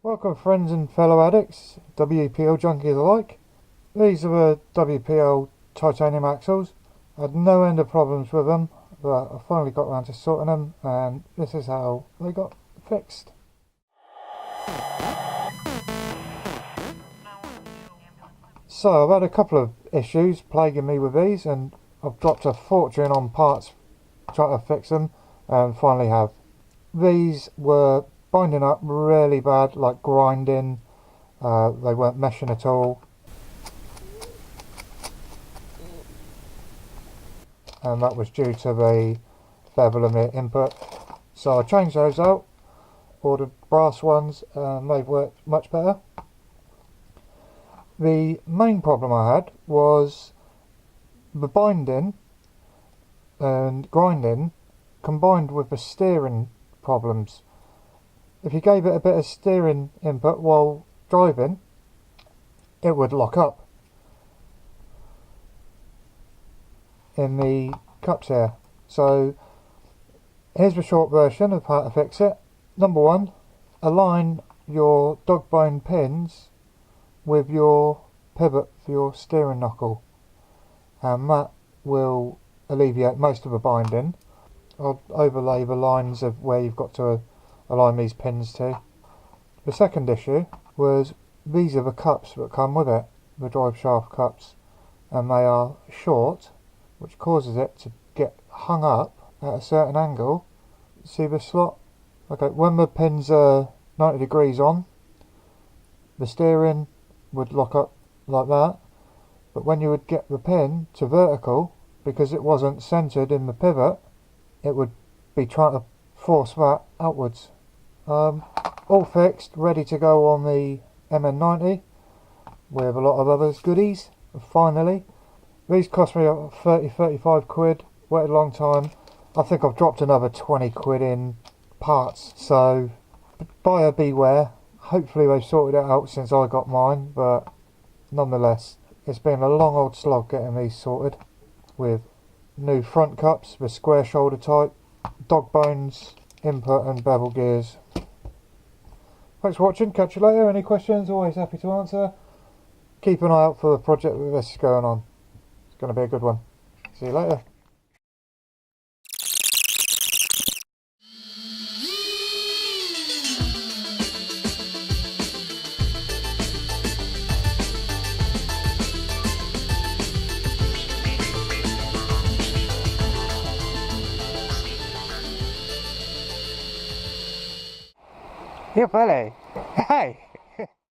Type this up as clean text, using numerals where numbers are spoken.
Welcome friends and fellow addicts, WPL junkies alike. These are the WPL titanium axles. I had no end of problems with them, but I finally got around to sorting them, and this is how they got fixed. So I've had a couple of issues plaguing me with these, and I've dropped a fortune on parts trying to fix them, and finally have. These were binding up really bad, like grinding. They weren't meshing at all, and that was due to the bevel of the input. So I changed those out, ordered brass ones, and they've worked much better. The main problem I had was the binding and grinding combined with the steering problems. If you gave it a bit of steering input while driving, it would lock up in the cups here. So here's the short version of how to fix it. Number one, align your dog bone pins with your pivot for your steering knuckle, and that will alleviate most of the binding. I'll overlay the lines of where you've got to align these pins to. The second issue was these are the cups that come with it, the drive shaft cups, and they are short, which causes it to get hung up at a certain angle. See the slot? Okay, when the pins are 90 degrees on, the steering would lock up like that, but when you would get the pin to vertical, because it wasn't centered in the pivot, it would be trying to force that outwards. All fixed, ready to go on the MN90 with a lot of other goodies. Finally, these cost me 30-35 quid, waited a long time. I think I've dropped another 20 quid in parts, so buyer beware. Hopefully they've sorted it out since I got mine, but nonetheless, it's been a long old slog getting these sorted, with new front cups with square shoulder type, dog bones, input and bevel gears. Thanks for watching, catch you later. Any questions, always happy to answer. Keep an eye out for the project with this going on. It's going to be a good one. See you later. Here, Billy. Hey.